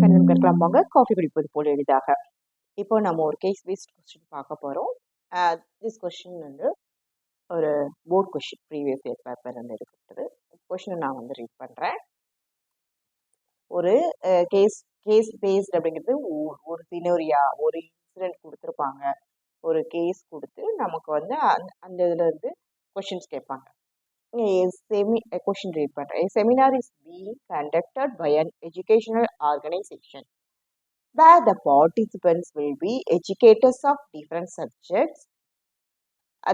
கணிதம் கற்கலாம் வாங்க, காஃபி குடிப்பது போல் எளிதாக. இப்போ நம்ம ஒரு கேஸ் பேஸ்ட் கொஸ்டின் பார்க்க போகிறோம். திஸ் கொஸ்டின் வந்து ஒரு board question, previous year paper வந்து எடுக்கப்பட்டது. கொஸ்டினை நான் வந்து ரீட் பண்ணுறேன். ஒரு கேஸ் பேஸ்ட் அப்படிங்கிறது ஒரு சினோரியா, ஒரு இன்சிடென்ட் கொடுத்துருப்பாங்க, ஒரு கேஸ் கொடுத்து நமக்கு வந்து அந்த இதில் இருந்து கொஸ்டின்ஸ் கேட்பாங்க. கொஸ்டின் ரீட் பண்ணுறேன். Seminar is being conducted by an educational organization where the participants will be educators of different subjects.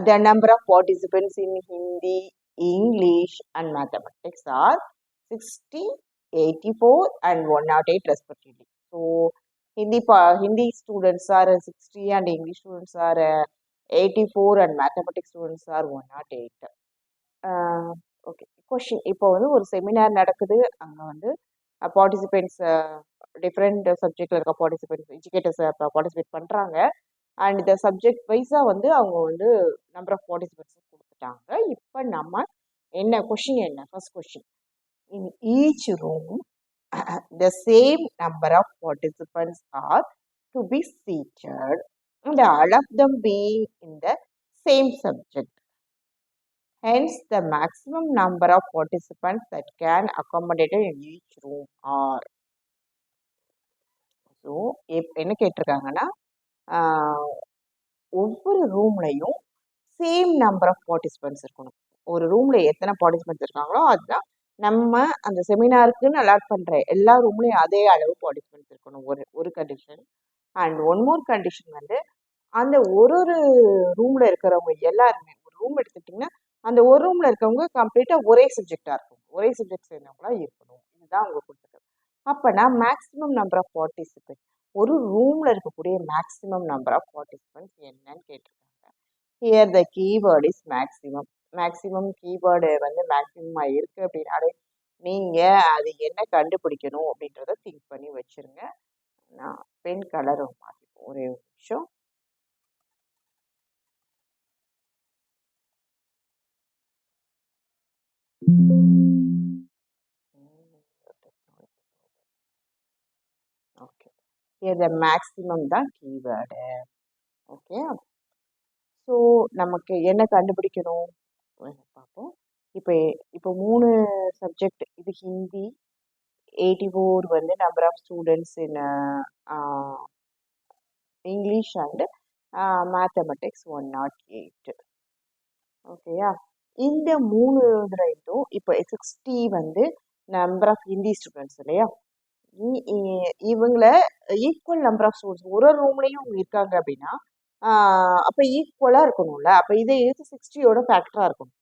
The number of participants in Hindi, English and mathematics are 60, 84 and 108 respectively. So Hindi students are 60 and English students are 84 and mathematics students are 108. Okay, question. இப்போ வந்து ஒரு seminar நடக்குது. அங்கே வந்து participants different சப்ஜெக்டில் இருக்க participants educators participate பண்ணுறாங்க. And இந்த சப்ஜெக்ட் வைஸாக வந்து அவங்க வந்து நம்பர் ஆஃப் பார்ட்டிசிபெண்ட்ஸ் கொடுத்துட்டாங்க. இப்போ நம்ம என்ன கொஷின், என்ன first question, in each room the same number of participants are to be seated and all of them being in the same subject. Hence, the maximum number of participants that can accommodate in each room are. So என்ன கேட்டிருக்காங்கன்னா, ஒவ்வொரு ரூம்லையும் same number of participants இருக்கணும். ஒரு ரூமில் எத்தனை participants இருக்காங்களோ அதுதான் நம்ம அந்த செமினாருக்குன்னு அலாட் பண்ணுற எல்லா ரூம்லையும் அதே அளவு பார்ட்டிசிபெண்ட்ஸ் இருக்கணும். ஒரு condition. And one more condition வந்து அந்த ஒரு ரூமில் இருக்கிறவங்க எல்லாருமே, ஒரு ரூம் எடுத்துட்டிங்கன்னா அந்த ஒரு ரூமில் இருக்கவங்க கம்ப்ளீட்டாக ஒரே சப்ஜெக்டாக இருக்கும், ஒரே சப்ஜெக்ட் சேர்ந்தவங்களா இருக்கணும். இதுதான் அவங்க கொடுத்துருக்கு. அப்போனா மேக்ஸிமம் நம்பர் ஆஃப் பார்ட்டிசிபென்ட்ஸ், ஒரு ரூமில் இருக்கக்கூடிய மேக்ஸிமம் நம்பர் ஆஃப் பார்ட்டிசிபென்ட்ஸ் என்னன்னு கேட்டிருக்காங்க. Here the keyword is maximum. Maximum keyword வந்து மேக்ஸிமமாக இருக்குது அப்படின்னாலே நீங்கள் அது என்ன கண்டுபிடிக்கணும் அப்படின்றத திங்க் பண்ணி வச்சுருங்க. நான் பென் கலர் மாற்றிப்போம், ஒரே ஒரு நிமிஷம். ஓகே, இது மேக்ஸிமம் தான் கீவேர்டு. ஓகே, ஸோ நமக்கு என்ன கண்டுபிடிக்கணும் பார்ப்போம். இப்போ 3 சப்ஜெக்ட், இது ஹிந்தி 84 வந்து number of students in English and mathematics 108. ஓகேயா, இந்த 3 இதுலையும் இப்போ 60 வந்து நம்பர் ஆஃப் ஹிந்தி ஸ்டூடெண்ட்ஸ் இல்லையா, இவங்கள ஈக்குவல் நம்பர் ஆஃப் ஸ்டூடெண்ட்ஸ் ஒரு ரூம்லையும் இருக்காங்க அப்படின்னா அப்போ ஈக்குவலாக இருக்கணும்ல. அப்போ இதே 60யோட ஃபேக்டராக இருக்கணும்,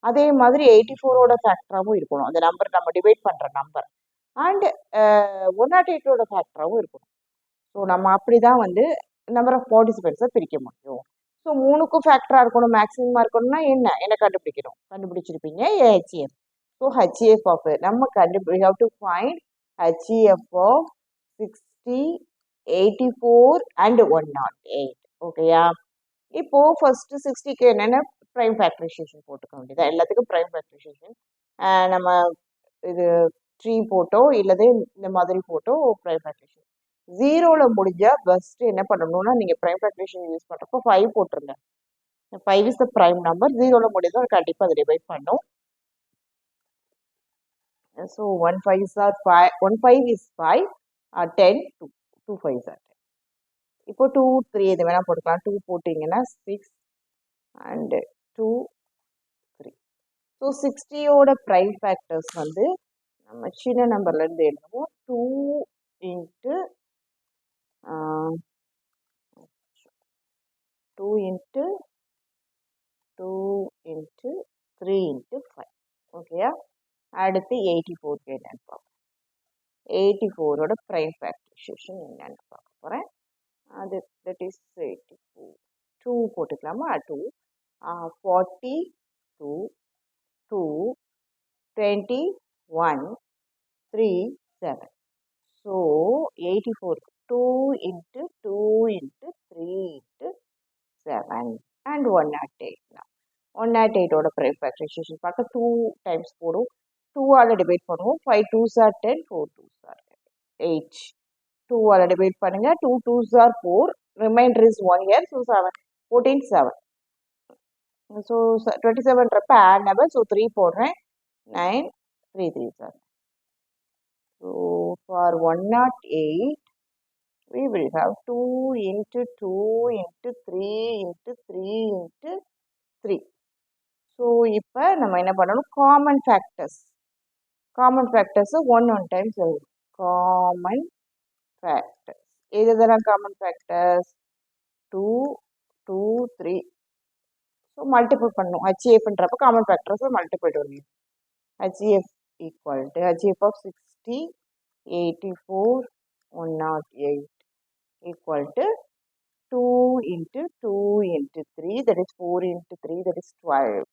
அதே மாதிரி 84ஓட ஃபேக்டராகவும் இருக்கணும். அந்த நம்பர் நம்ம டிவைட் பண்ணுற நம்பர் அண்ட் 108ஓட ஃபேக்டராகவும் இருக்கணும். ஸோ நம்ம அப்படி தான் வந்து நம்பர் ஆஃப் பார்ட்டிசிபெண்ட்ஸை பிரிக்க முடியும். ஸோ 3க்கும் ஃபேக்டராக இருக்கணும், மேக்ஸிமமாக இருக்கணும்னா என்ன கண்டுபிடிக்கணும், கண்டுபிடிச்சிருப்பீங்க HCF. ஸோ HCF ஆஃப் நம்ம we have to find HCF of 60, 84 and 108. ஓகேயா, இப்போ ஃபர்ஸ்ட் 60க்கு என்னென்ன ப்ரைம் ஃபேக்டரைசேஷன் போட்டுக்க வேண்டியதா, எல்லாத்துக்கும் ப்ரைம் ஃபேக்டரைசேஷன் நம்ம இது 3 போட்டோ இல்லது இந்த மாதிரி போட்டோ ப்ரைம் ஃபேக்டரைசேஷன். 0ல் முடிஞ்சா ஃபர்ஸ்ட் என்ன பண்ணணும்னா நீங்கள் ப்ரைம் ஃபேக்டரைசேஷன் யூஸ் பண்ணுறப்போ 5 போட்டுருங்க. 5 இஸ் த ப்ரைம் நம்பர். 0ல் முடிஞ்சா கண்டிப்பாக அதை டிவைட் பண்ணும். So 1 5 is 5, 10, 2 5s are 10. இப்போ 2 3 இது வேணால் போட்டுக்கலாம். 2 போட்டிங்கன்னா 6 அண்ட் 2 3. ஸோ 60யோட ப்ரைம் ஃபேக்டர்ஸ் வந்து நம்ம சின்ன நம்பர்லேருந்து எழுதுவோம். 2 into 2 into 3 into 5. ஓகேயா, அடுத்து 84க்கு என்னன்னு பார்ப்போம். 84ஓட ப்ரைம் ஃபேக்டரைசேஷன் என்னன்னு பார்க்க போகிறேன். அது தட் இஸ் 84. 2 போட்டுக்கலாமா, 2 40 2 2 21 3 7. So 84 2 into 2 into 3 into 7 and 108. 108ஓட prime factorisation பார்க்க 2 டைம்ஸ் போடும், 2ஆல் டிவைட் பண்ணுவோம். 5 2s are 10, 4 2s are 8. 2 all divide பண்ணுங்க. 2 2s are 4. Remainder is 1 here. So 7. 14 7. So 27 ரப்ப add number. So 3 போடுறேன். 9 3 3 7. So for 108 we will have 2 into 2 into 3 into 3 into 3. So இப்போ நம்ம என்ன பண்ணணும்? Common factors. Common factors 1 times common factors. எதுதெல்லாம் common factors? 2 2 3. So multiple பண்ணும். HCFன்றப்ப common factors multiply பண்ணணும். HCF equal to HCF of 60 84 108 equal to 2 into 2 into 3, that is 4 into 3, that is 12.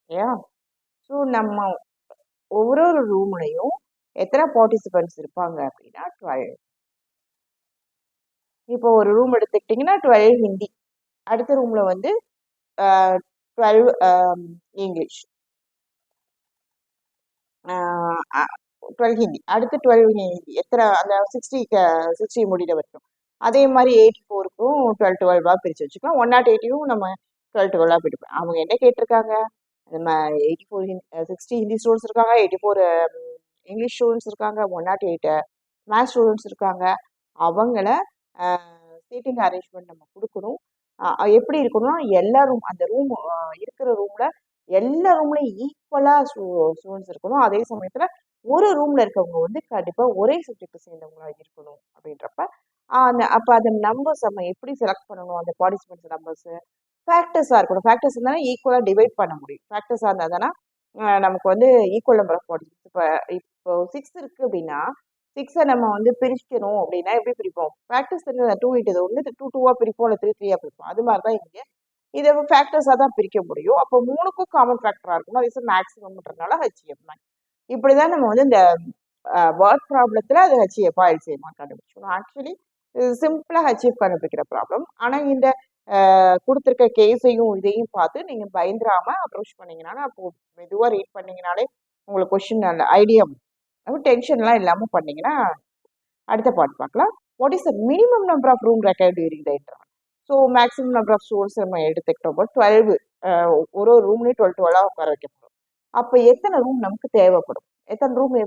Yeah. So நம்ம ஒவ்வொரு ரூம்லையும் எத்தனை participants இருப்பாங்க அப்படின்னா 12. இப்போ ஒரு room எடுத்துக்கிட்டிங்கன்னா 12 ஹிந்தி, அடுத்த ரூம்ல வந்து 12 இங்கிலீஷ், 12 ஹிந்தி, அடுத்து 12 ஹிந்தி, எத்தனை அந்த 60 முடிகிற வரைக்கும். அதே மாதிரி 84க்கும் 12 12 பிரித்து வச்சுக்கலாம். 108யும் நம்ம 12 12 பிரிப்போம். அவங்க என்ன கேட்டிருக்காங்க? நம்ம 84 60 ஹிந்தி ஸ்டூடெண்ட்ஸ் இருக்காங்க, 84 இங்கிலீஷ் ஸ்டூடெண்ட்ஸ் இருக்காங்க, 108 மேத்ஸ் ஸ்டூடெண்ட்ஸ் இருக்காங்க. அவங்கள சீட்டிங் அரேஞ்ச்மெண்ட் நம்ம கொடுக்கணும். எப்படி இருக்கணும்னா எல்லாரும் அந்த ரூம் இருக்கிற ரூம்ல எல்லா ரூம்லையும் ஈக்குவலா ஸ்டூடெண்ட்ஸ் இருக்கணும். அதே சமயத்துல ஒரு ரூம்ல இருக்கவங்க வந்து கண்டிப்பா ஒரே சப்ஜெக்ட் சேர்ந்தவங்களா இருக்கணும். அப்படின்றப்ப அப்ப அந்த நம்பர்ஸ் நம்ம எப்படி செலக்ட் பண்ணணும்? அந்த பார்ட்டிசிபென்ட்ஸ் நம்பர்ஸ் ஃபேக்டர்ஸா இருக்கணும். ஃபேக்டர்ஸ் இருந்தாலும் ஈக்குவலா டிவைட் பண்ண முடியும். ஃபேக்டர்ஸா இருந்தாதானா நமக்கு வந்து ஈக்குவல் நம்பர் ஆஃப் பார்ட்டிசிபென்ட்ஸ். இப்போ 6 இருக்கு அப்படின்னா 6 நம்ம வந்து பிரிக்கணும் அப்படின்னா எப்படி பிரிப்போம்? ஃபேக்டர்ஸ் தெரிஞ்ச 2 இன்ட்டு ஒன்று 2 2 பிரிப்போம், இல்லை 3 3 பிரிப்போம். அது மாதிரி தான் இங்கே இதை ஃபேக்டர்ஸாக தான் பிரிக்க முடியும். அப்போ 3க்கும் காமன் ஃபேக்டராக இருக்கணும். அதே மேக்ஸிமம்ன்றதுனால HCF. இப்படிதான் நம்ம வந்து இந்த வேர்ட் ப்ராப்ளத்தில் அது HCF LCM கண்டுபிடிச்சோம். ஆக்சுவலி சிம்பிளாக HCF கண்டுபிடிக்கிற ப்ராப்ளம். ஆனால் இந்த கொடுத்துருக்க கேஸையும் இதையும் பார்த்து நீங்கள் பயந்துராம அப்ரோச் பண்ணீங்கன்னா, அப்போ மெதுவாக ரீட் பண்ணீங்கனாலே உங்களுக்கு கொஸ்டின் நல்ல ஐடியா டென்ஷன்லாம் இல்லாமல் பண்ணீங்கன்னா அடுத்த பார்ட் பார்க்கலாம். What is the minimum number of room required during the interval? So maximum number of students நம்ம எடுத்துக்கிட்டோம். 12 ஒரு ரூம்லேயும் 12 12 உட்கார வைக்கப்படும். அப்போ எத்தனை ரூம் நமக்கு தேவைப்படும்? எத்தனை ரூம்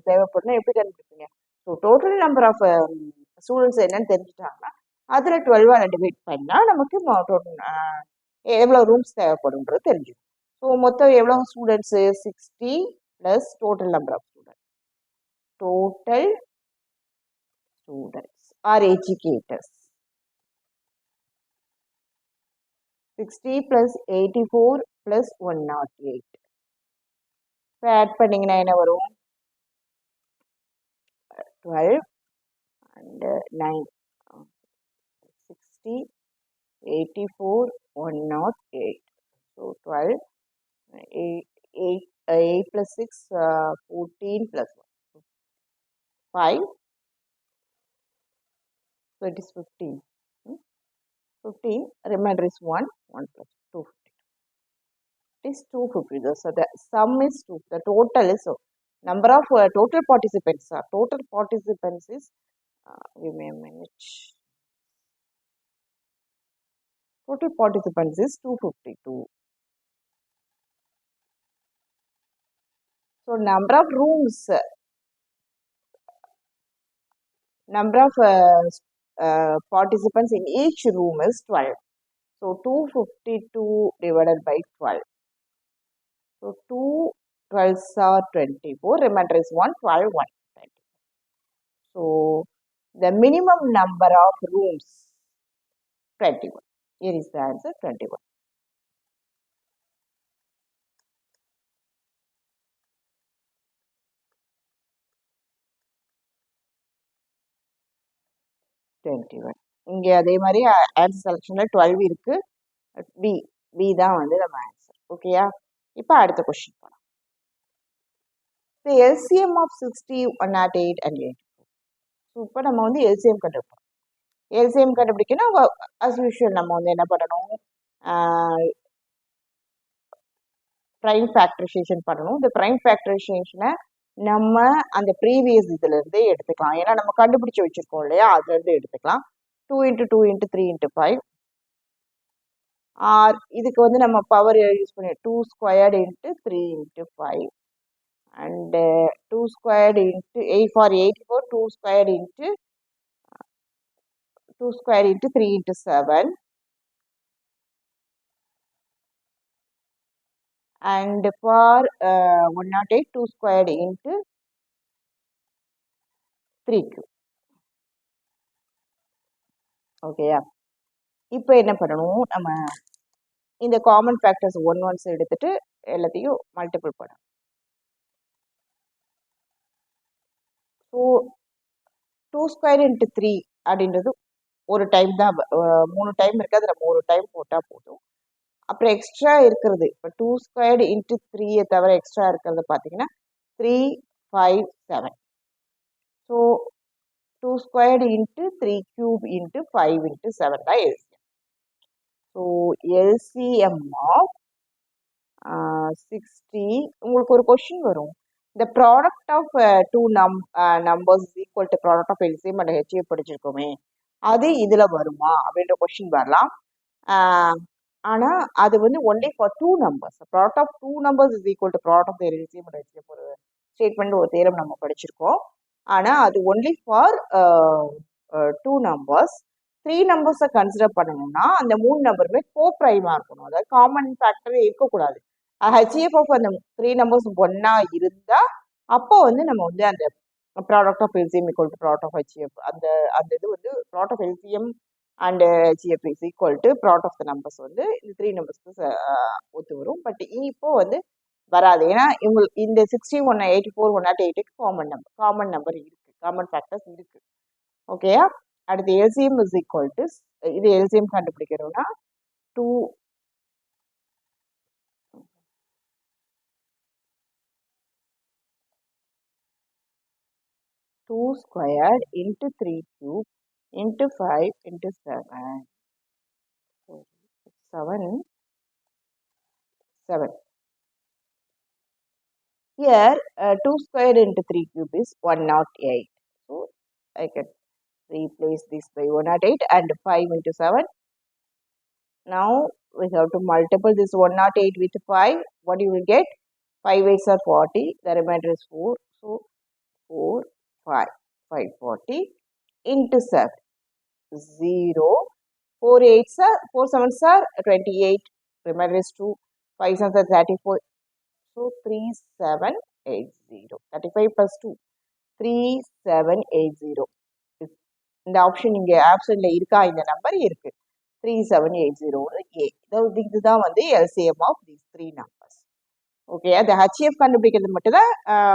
தேவைப்படும்னா எப்படி கண்டுபிடிப்பீங்க? So total number of students என்னன்னு தெரிஞ்சுட்டாங்கன்னா அதில் 12 டிவைட் பண்ணால் நமக்கு எவ்வளோ ரூம்ஸ் தேவைப்படும்ன்றது தெரிஞ்சுக்கும். ஸோ மொத்தம் எவ்வளோ students? 60 plus total number of students. Total students or educators 60 plus 84 plus 108. இப்போ ஆட் பண்ணிங்கன்னா என்ன வரும்? 12 and 9. 60 84 108. So 12 8 plus 6 14 plus 1 5. So it is 15. 15. Remainder is 1 plus 250. It is 250. So the sum is 2. The total is number of total participants. Total participants is give me a minute. Total participants is 252. So number of rooms, number of participants in each room is 12. So 252 divided by 12. So 2 12s are 24. Remainder is 1 12 1 20. So the minimum number of rooms 21. Here is the answer 21. இங்கே அதே மாதிரி answer செலெக்ஷனில் 12 இருக்கு. B தான் வந்து நம்ம answer. ஓகேயா? இப்போ அடுத்த கொஸ்டின் போகலாம். LCM of 60 108 and 84. ஸோ இப்போ நம்ம வந்து LCM கண்டுபிடிப்போம். LCM கண்டுபிடிக்கணும் அஸ் யூஷுவல் நம்ம வந்து என்ன பண்ணணும்? ப்ரைம் ஃபேக்டரைசேஷன் பண்ணணும். இந்த ப்ரைம் ஃபேக்டரைசேஷனை நம்ம அந்த ப்ரீவியஸ் இதுல இருந்தே எடுத்துக்கலாம். ஏன்னா நம்ம கண்டுபிடிச்சு வச்சிருக்கோம் இல்லையா, அதுல இருந்து எடுத்துக்கலாம். 2 into 2 into 3 into 5 ஆர் இதுக்கு வந்து நம்ம பவர் யூஸ் பண்ணி 2 squared into 3 into 5 and 2 squared into 8 for 84 2 squared into 3 into 7 and for 108 2 squared into 3 cube. ஓகேயா, இப்போ என்ன பண்ணணும், நம்ம இந்த காமன் ஃபேக்டர்ஸ் ஒன்ஸ் எடுத்துட்டு எல்லாத்தையும் மல்டிபிள் பண்ணணும். ஸோ 2 squared into 3 அப்படின்றது ஒரு டைம் தான், 3 டைம் இருக்குது, அதில் 3 டைம் போட்டால் போதும். அப்புறம் எக்ஸ்ட்ரா இருக்கிறது இப்போ 2 squared into 3 தவிர எக்ஸ்ட்ரா இருக்கிறது பார்த்தீங்கன்னா 3 5 7. So 2 squared into 3 cube into 5 into 7 தான் LCM. So LCM of 60. உங்களுக்கு ஒரு கொஸ்டின் வரும், the product of two numbers is equal to product of LCM and HCF படிச்சிருக்கோமே, அது இதுல வருமா அப்படின்ற கொஸ்டின் வரலாம். ஆனா அது வந்து only for 2 numbers. Product of 2 numbers is equal to product of LCM and HCF ஒரு ஸ்டேட்மெண்ட், ஒரு தேரம் நம்ம படிச்சிருக்கோம். ஆனா அது only for 2 numbers. 3 numbers consider பண்ணணும்னா அந்த 3 நம்பருமே கோ பிரைமா இருக்கணும், அதாவது காமன் ஃபேக்டரே இருக்கக்கூடாது. HCF ஆஃப் அந்த 3 numbers ஒன்னா இருந்தா அப்போ வந்து நம்ம வந்து அந்த product of LCM equal to product of HCF, அந்த அந்த இது வந்து product of LCM and HCF is equal to product of the numbers வந்து இந்த 3 நம்பர்ஸ்க்கு ஒத்து வரும். பட் இப்போ வந்து வராது, ஏன்னா இவங்களுக்கு இந்த 60 184 108 காமன் நம்பர் இருக்கு, காமன் ஃபேக்டர்ஸ் இருக்கு. ஓகேயா, அடுத்து LCM is equal to, இது LCM கண்டுபிடிக்கிறோம்னா 2 squared into 3 cube into 5 into 7. 7. Here 2 squared into 3 cube is 108. So I can replace this by 108 and 5 into 7. Now we have to multiply this 108 with 5. What you will get? 5 8s are 40. The remainder is 4. So 4 5 540 into 7 0. 4 8s are 4 7s are 28. Remainder is 2. 5 7s are 34. So 3780. 35 plus 2 3780. இந்த option இங்கே ஆப்ஷன்ல இருக்கா, இந்த number இருக்கு 3780 இதுதான் வந்து LCM of these 3 numbers. Okay, அது HCF கண்டுபிடிக்கிறது மட்டும் தான்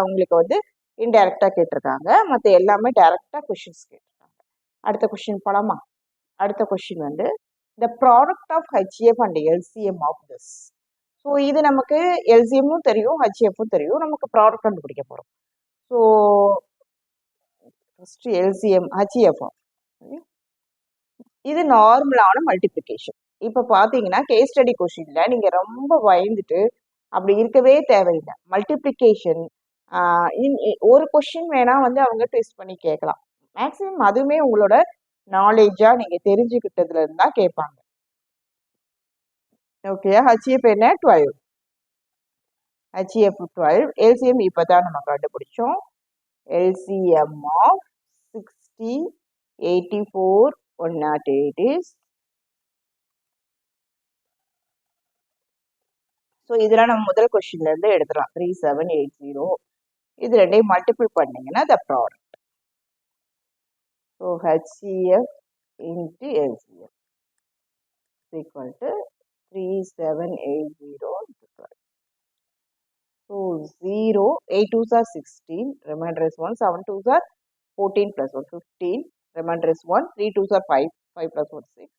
உங்களுக்கு வந்து இன்டைரக்டா கேட்டிருக்காங்க, மற்ற எல்லாமே டைரக்டா கொஸ்டின்ஸ் கேட்டிருக்காங்க. அடுத்த கொஸ்டின் போலாமா? அடுத்த கொஸ்டின் வந்து the product of HCF and LCM of this. So இது நமக்கு LCMும் தெரியும் HCFும் தெரியும், நமக்கு ப்ராடக்ட் கண்டுபிடிக்க போறோம். ஸோ ஃபர்ஸ்ட் LCM HCF, இது நார்மலான மல்டிப்ளிகேஷன். இப்போ பார்த்தீங்கன்னா கேஸ் ஸ்டடி கொஸ்டின்ல நீங்க ரொம்ப பயந்துட்டு அப்படி இருக்கவே தேவையில்லை. மல்டிப்ளிகேஷன் ஒரு கொஸ்டின் வேணா வந்து அவங்க டெஸ்ட் பண்ணி கேட்கலாம், மேக்ஸிமம் அதுவுமே உங்களோட நாலேஜா நீங்க தெரிஞ்சுக்கிட்டதுல இருந்தா கேட்பாங்க. ஓகே, HCF என்ன 12, HCF 12. LCM இப்பதான் நம்ம கண்டுபிடிச்சோம். LCM of 60 84 108 is, ஸோ இதெல்லாம் நம்ம முதல் கொஸ்டின்ல இருந்து எடுத்துடலாம். 3780 இது ரெண்டையும் மல்டிபிள் பண்ணீங்கன்னா the product. So HCF into LCM equal to 3780 into 12. So 0, 8 2s are 16, remainder is 1, 7 2s are 14 plus 1 15, remainder is 1, 3 2s are 5, 5 plus 1 6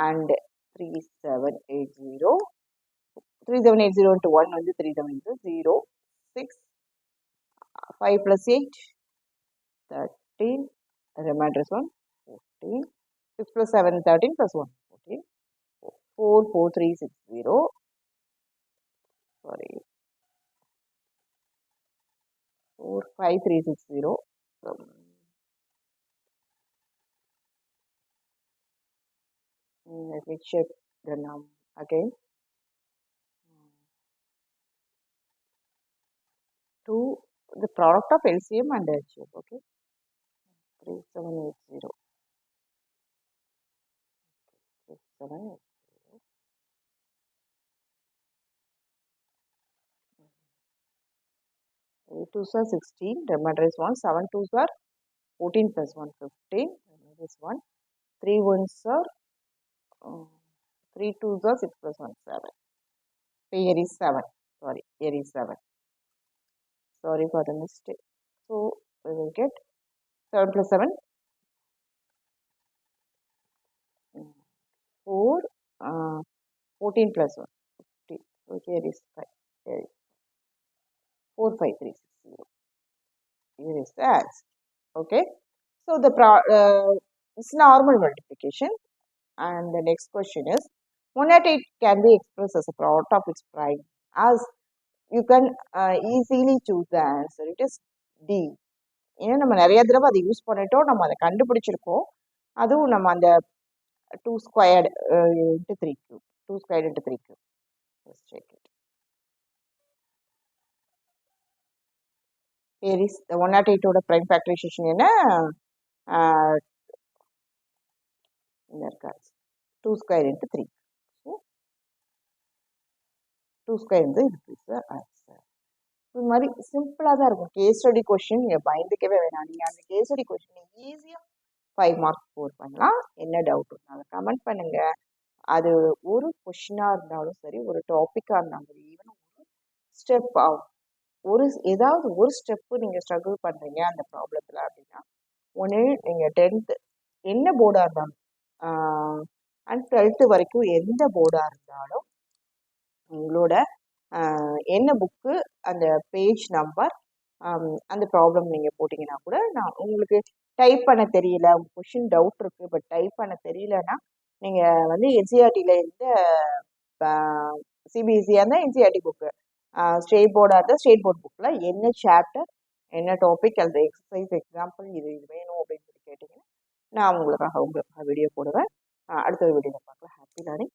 and 3780. 3780 into 1 வந்து 3780 0 6 5 plus 8 13, remainder is 1 14, 6 plus 7 13 plus 1 14, 4 4 3 6 0, sorry 45360. Let me check the number again. 2, the product of LCM and HCF, okay. 3780. 3780. 8 2s are 16, remainder is 1. 7 2s are 14 plus 1, 15, remainder is 1. 3 1s are 3 2s are 6 plus 1, 7. So here is 7. Sorry, here is 7. Sorry for the mistake. So we will get 7 plus 7, 4, 14 plus 1, 15. So here is 5. Here is 45360. Here is the answer. Okay. So the it's normal multiplication. And the next question is 108 can be expressed as a product of its prime. As you can easily choose the answer. It is D. ஏன்னா நம்ம நிறைய தடவை அதை use பண்ணிட்டோம், நம்ம அதை கண்டுபிடிச்சிருக்கோம். அதுவும் நம்ம அந்த 2 squared into 3 cube. 2 squared into 3 cube. Let's check it. Here is the 108 ஓட prime factorization என்ன? இந்த இருக்கா 2 squared into 3. So, 2 squared into this is the answer. இது மாதிரி சிம்பிளாக தான் இருக்கும். கேஸ் ஸ்டடி கொஸ்டின் நீங்கள் பயந்துக்கவே வேணாம். நீங்கள் அந்த கேஸ் ஸ்டடி கொஸ்டினை ஈஸியாக 5 மார்க்ஸ் ஸ்கோர் பண்ணலாம். என்ன டவுட் இருந்தாலும் கமெண்ட் பண்ணுங்கள். அது ஒரு கொஷினாக இருந்தாலும் சரி, ஒரு டாப்பிக்காக இருந்தாலும் சரி, ஈவன் ஒரு ஸ்டெப் ஏதாவது ஒரு ஸ்டெப்பு நீங்கள் ஸ்ட்ரகிள் பண்ணுறீங்க அந்த ப்ராப்ளத்தில் அப்படின்னா, ஒன்று நீங்கள் 10th என்ன போர்டாக இருந்தாலும் அண்ட் 12th வரைக்கும் எந்த போர்டாக இருந்தாலும் உங்களோட என்ன புக்கு, அந்த பேஜ் நம்பர், அந்த ப்ராப்ளம் நீங்கள் போட்டிங்கன்னா கூட நான் உங்களுக்கு டைப் பண்ண தெரியல, உங்கள் கொஷின் டவுட் இருக்குது, பட் டைப் பண்ண தெரியலன்னா நீங்கள் வந்து என்சிஆர்டியில் எந்த சிபிஎஸ்சியாக இருந்தால் என்சிஆர்டி புக்கு, ஸ்டேட் போர்டாக இருந்தால் ஸ்டேட் போர்ட் புக்கில் என்ன சாப்டர், என்ன டாபிக், அந்த எக்ஸசைஸ் எக்ஸாம்பிள் இது வேணும் அப்படின்னு சொல்லி கேட்டிங்கன்னா நான் உங்களுக்காக வீடியோ போடுவேன். அடுத்த வீடியோவில் பார்க்கலாம். Happy learning.